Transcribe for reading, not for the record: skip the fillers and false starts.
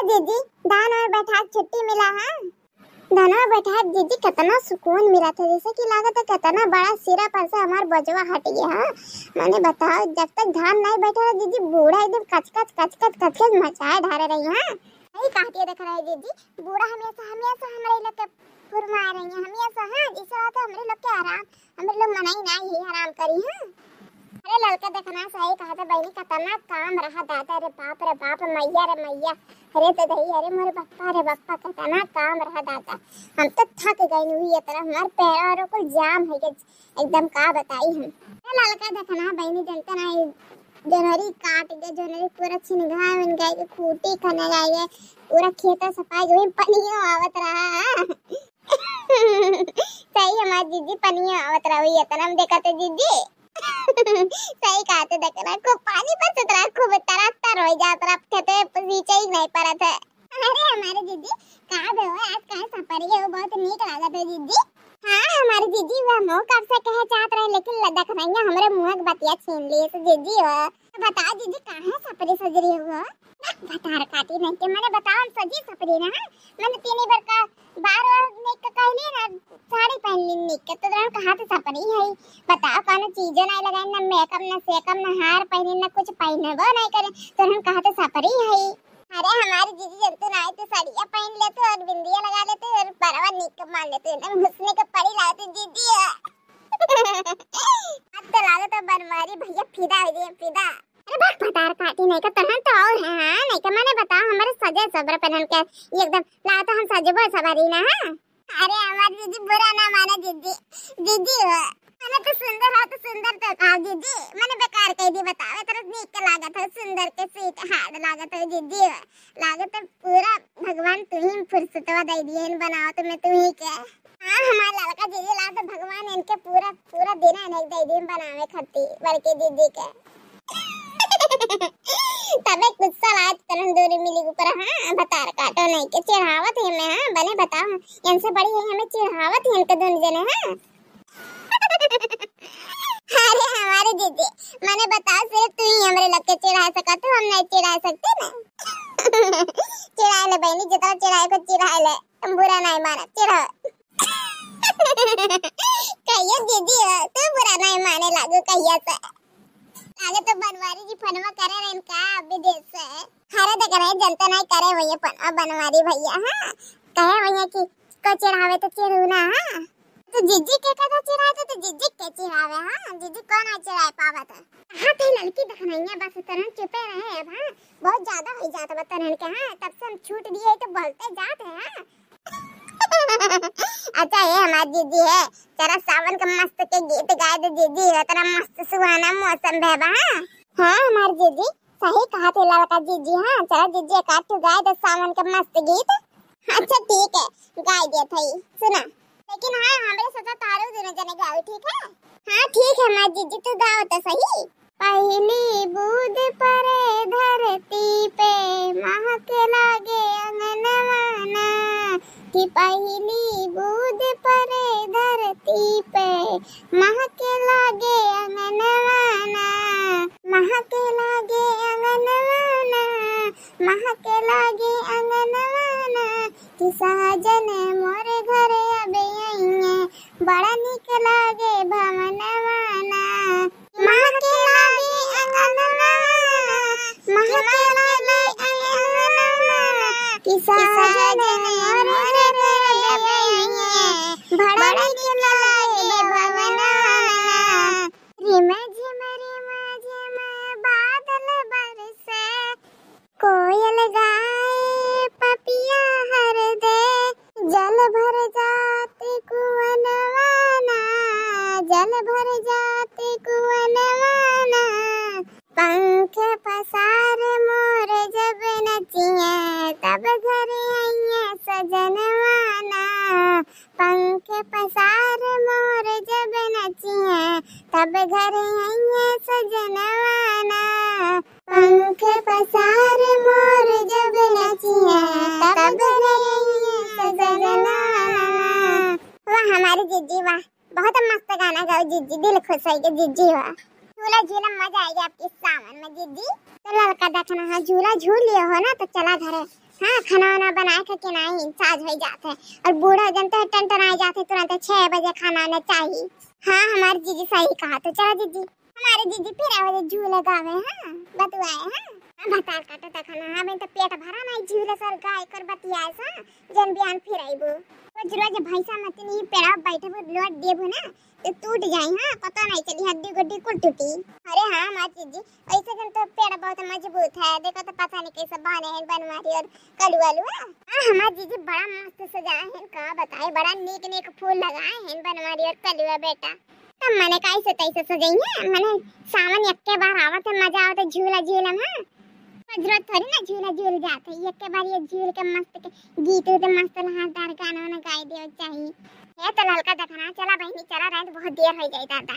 जीजी धान और बैठा छुट्टी मिला है। धान और बैठा जीजी कितना सुकून मिला था, जैसे कि लागत है कितना बड़ा सिरा पर से हमार बजवा हट गया है। मैंने बताओ जब तक धान नहीं बैठा जीजी बूढ़ा एकदम कच मचाए ढारे रही है। यही कहती देख रहे जीजी बूढ़ा हमेशा हमारे लोग के फुरमा रही है हमेशा। हाँ इस बात तो हमारे लोग के आराम हमारे लोग मनाई ना ही आराम करी है। अरे लड़का देखना सही कहा था बहनी कितना काम रहा दादा रे बाप मैया रे मैया अरे तो दही अरे मोरे बप्पा कितना काम रहा दादा। हम तो थक गई हुई ये तरह हमारे पैरों को जाम है एकदम का बताई हम। लड़का देखना बहनी जनता ना जनवरी काट के जनवरी पूरा छिनगा बन गए के खूटी खाने गए पूरा खेत सफाई जो पनियो आवत रहा सही हमारी जीजी पनियो आवत रही है तना हम देखते जीजी सही कहते देखना खूब पानी पर से खूब तरह हो जाता रहा खेते नीचे ही नहीं पड़ा था। अरे हमारे जीजी कहाँ बे हो आज कहाँ सफर है वो बहुत नीक लागत है जीजी। हाँ हमारे जीजी वह मुँह कब से कहे चाहत रहे लेकिन लदक नहीं हमारे मुँह की बतिया छीन लिए तो जीजी हो बता जीजी कहाँ सफरी सजरी हुआ बता रखाती नहीं कि मैंने बताओ हम सजी सफरी ना मैंने तीन बार का बार निक का कहली ना साड़ी पहन ली निक के तो कहाँ से सफरी है बताओ कौन चीजें नहीं लगाई ना मेकअप ना सेकअप ना हार पहने ना कुछ पहने वो नहीं करे तो हम कहाँ से सफरी है। अरे हमारी जीजी जंतु ना तो साड़ियाँ पहन लेते और बिंदिया लगा लेते और बराबर निक मान लेते घुसने का पड़ी लाते जीजी अब तो लागे तो बनवारी भैया फिदा हो गए फिदा। अरे बात पतार काटी नहीं का तहन तो और है हां नहीं का मैंने बता हमारे सजे सब्र पहन के एकदम ला तो हम सजबो सवारी ना। अरे हमारी जीजी बुरा ना माना जीजी जीजी मैंने तो सुंदर तो कहा जीजी मैंने बेकार कह दी बतावे तरह नीक के लागत है सुंदर के सीट हाथ लागत है जीजी लागत है पूरा भगवान तू ही फुर्सतवा दे दिए इन बनाओ तो मैं तू ही के। हां हमारा लड़का जीजी ला तो भगवान इनके पूरा दिन अनेक दे दिन बनावे खत्ती बड़के जीजी के तबे कुछ साल आज तरह दूरी मिली ऊपर। हाँ बतार काटो नहीं के चिढ़ावत है मैं हाँ बने बताओ इनसे बड़ी है हमें चिढ़ावत है इनके दोनों जने। हाँ अरे हमारे जीजी मैंने बता सिर्फ तू ही हमारे लग के चिढ़ा सका तो हम नहीं चिढ़ा सकते ना चिढ़ा ले बहनी जितना चिढ़ाए को चिढ़ा ले बुरा नहीं माना चिढ़ा कहिए जीजी तू बुरा नहीं माने लागू कहिए से आगे तो बनवारी जी फनवा करे रहे इनका विदेश से हरे तो करे जनता नहीं करे वही फनवा बनवारी भैया। हाँ कहे वही कि को चिढ़ावे तो चिढ़ूना। हाँ तो जीजी के कथा चिढ़ाते तो जीजी के चिढ़ावे। हाँ जीजी कौन आ चिढ़ाए पावत हाँ थे लड़की देखनाइया बस तरह चुपे रहे अब। हाँ बहुत ज्यादा हो जाता तरह के। हाँ तब से हम छूट दिए तो बोलते जाते हैं। अच्छा ये हमारी जीजी है जरा सावन का मस्त के गीत गाए दे जीजी तेरा मस्त सुहाना मौसम है। हाँ हमारी जीजी सही कहा थे लड़का जीजी। हाँ चलो जीजी एक आठ गाए दे सावन का मस्त गीत। अच्छा ठीक है गाए दिया था सुना लेकिन हाँ हमारे सोचा तारू दोनों जने गाओ ठीक है। हाँ ठीक है हमारी जीजी तू गाओ तो सही। पहली बूंद परे धरती पे महक लागे अंगनवाना कि पहली बूंद परे धरती पे महक लागे अंगनवाना महक लागे अंगनवाना महक लागे अंगनवाना कि साजन मोरे घरे अबे आइए बड़ा निक लागे भवनवाना महक लागे अंगनवाना महक लागे अंगनवाना कि साजन मोरे बड़ा निक लागे भवनवाना रिमा झिम बादल बरसे कोयल गाए पपिया हर दे जल भर जाते कुवनवाना जल भर जाते कुवनवाना पंख पसार मोर जब नचिए तब घर आइए सजनवाना पंख पसार मोर जब नचिए तब घर आइए सजनवाना पंख पसार मोर जब नचिए तब घर आइए सजनवाना। वाह हमारी जीजी वाह बहुत मस्त गाना गाओ जीजी दिल खुश है जीजी वाह झूला झूला मजा आएगा आपके सावन में जीजी। तो लड़का देखना हाँ झूला झूल लियो हो ना तो चला घर। हाँ के नहीं साज हो जाते है और बूढ़ा जनता टन आ जाते तुरंत 6 बजे खाना आना चाहिए। हाँ हमारे जीजी सही कहा। तो चलो जीजी हमारे जीजी फिर आवे झूले गावे। हाँ बतुआए। हाँ बता काटा था खाना। हाँ मैं तो पेट भरा नहीं झूले सर गाय कर बतियाए सा जन बियान फिर आईबो रोज भैंसा मत नहीं पेड़ा बैठे वो लोट देबो ना तो टूट जाए। हाँ पता नहीं चली हड्डी गुड्डी कुल टूटी। अरे हाँ माची जी ऐसे जन तो पेड़ बहुत मजबूत है देखो तो पता नहीं कैसे बने हैं बनवारी और कलुआलू। हाँ हमारे जीजी बड़ा मस्त सजाए हैं का बताए बड़ा नीक नीक फूल लगाए हैं बनवारी और कलुआ बेटा। तब मैंने कैसे तैसे सजाई मैंने सावन एक के बार आवत मजा आवत झूला झूलम। हाँ जरूरत थोड़ी ना झूला झूल जाते एक के बार ये झूल के मस्त के गीत तो मस्त लहरदार गाना गाए दे चाहिए। ये तो ललका देखना चला बहनी चला रहे तो बहुत देर हो जाए दादा।